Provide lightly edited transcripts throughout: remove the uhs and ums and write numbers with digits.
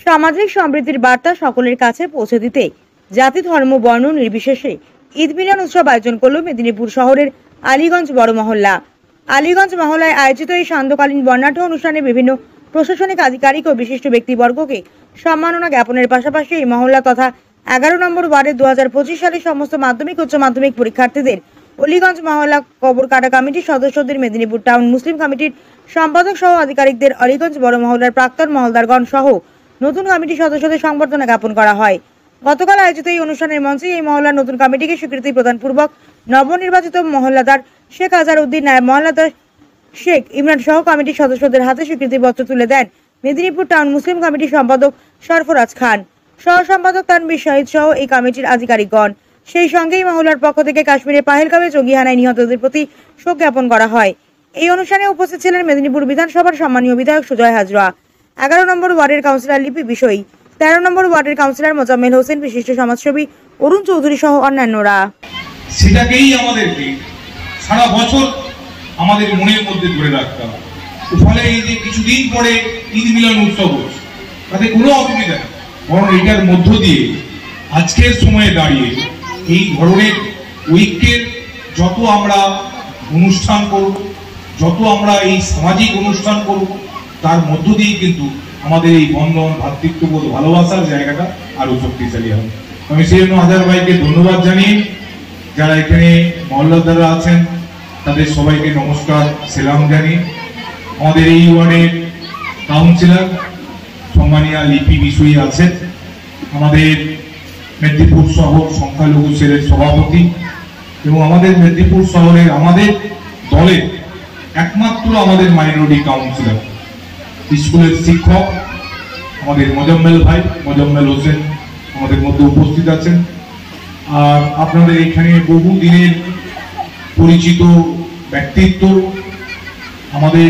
সামাজিক সমৃদ্ধির বার্তা সকলের কাছে পৌঁছে দিতে জাতি ধর্ম বর্ণ নির্বিশেষে ঈদ মিলন উৎসব আয়োজন করল মেদিনীপুর শহরের আলীগঞ্জ বড় মহল্লা। আলীগঞ্জ মহল্লায় আয়োজিত এই সান্ধ্যকালীন বর্ণাঢ্য অনুষ্ঠানে বিভিন্ন প্রশাসনিক আধিকারিক ও বিশিষ্ট ব্যক্তিবর্গকে সম্মাননা জ্ঞাপনের পাশাপাশি এই মহল্লা তথা 11 নম্বর ওয়ার্ডের 2025 সালের সমস্ত মাধ্যমিক উচ্চ মাধ্যমিক পরীক্ষার্থীদের অলীগঞ্জ মহল্লা কবর কাটা কমিটির সদস্যদের মেদিনীপুর টাউন মুসলিম কমিটির সম্পাদক সহ আধিকারিকদের অলীগঞ্জ বড় মহল্লার প্রাক্তন মহলদারগণ সহ নতুন কমিটির সদস্যদের সংবর্ধনা জ্ঞাপন করা হয়। গতকাল আয়োজিত এই অনুষ্ঠানের মঞ্চে এই মহল্লার নতুন কমিটিকে স্বীকৃতি প্রদানপূর্বক নবনির্বাচিত মহল্লাদার শেখ আজহারউদ্দিন নায়েব মহল্লাদার শেখ ইমরান সহ কমিটির সদস্যদের হাতে স্বীকৃতিপত্র তুলে দেন মেদিনীপুর টাউন মুসলিম কমিটির সম্পাদক সরফরাজ খান, সহ সম্পাদক তানভীর শাহিদ সহ এই কমিটির আধিকারিকগণ। সেই সঙ্গে এই মহল্লার পক্ষ থেকে কাশ্মীরের পাহেলগামে জঙ্গি হানায় নিহতদের প্রতি শোক জ্ঞাপন করা হয়। এই অনুষ্ঠানে উপস্থিত ছিলেন মেদিনীপুর বিধানসভার সম্মানীয় বিধায়ক সুজয় হাজরা, 11 নম্বর ওয়ার্ডের কাউন্সিলর লিপি বিষয়ী, 13 নম্বর ওয়ার্ডের কাউন্সিলর মোজাম্মেল হোসেন, বিশিষ্ট সমাজসেবী অরুণ চৌধুরী সহ অন্যান্যরা। সেটাকেই আমাদেরকে সারা বছর আমাদের মনের মধ্যে ধরে রাখতে হবে। ফলে এই যে কিছুদিন পরে ঈদ মিলন উৎসব হচ্ছে তাতে কোনো অসুবিধা নেই, বরং এটার মধ্য দিয়ে আজকের সময়ে দাঁড়িয়ে এই ধরনের ঐক্যের যত আমরা অনুষ্ঠান করব, যত আমরা এই সামাজিক অনুষ্ঠান করব, তার মধ্য দিয়ে কিন্তু আমাদের এই বন্ধন ভ্রাতৃত্ববোধ ভালোবাসার জায়গাটা আরো শক্তিশালী হবে। আমি সেই জন্য আজহার ভাইকে ধন্যবাদ জানিয়ে যারা এখানে মহল্লাদাররা আছেন তাদের সবাইকে নমস্কার সালাম জানিয়ে আমাদের এই ওয়ার্ডের কাউন্সিলর সম্মানীয় লিপি বিষয়ী আছেন, আমাদের মেদিনীপুর শহর সংখ্যালঘু সেলের সভাপতি এবং আমাদের মেদিনীপুর শহরের আমাদের দলের একমাত্র আমাদের মাইনরিটি কাউন্সিলর স্কুলের শিক্ষক আমাদের মোজাম্মেল ভাই, মোজাম্মেল হোসেন আমাদের মধ্যে উপস্থিত আছেন। আর আপনাদের এখানে বহু দিনের পরিচিত ব্যক্তিত্ব, আমাদের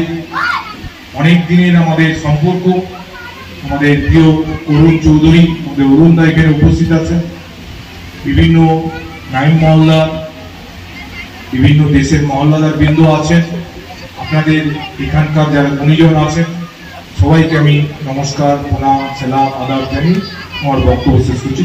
অনেক দিনের আমাদের সম্পর্ক, আমাদের প্রিয় অরুণ চৌধুরী, আমাদের অরুণ দা এখানে উপস্থিত আছেন, বিভিন্ন নাইম মহল্লা, বিভিন্ন দেশের মহল্লাদার বৃন্দ আছেন, আপনাদের এখানকার যারা গুণীজন আছেন সবাইকে আমি নমস্কার, প্রণাম, সালাম, আদাব জানিয়ে আমার বক্তব্য শেষ করছি।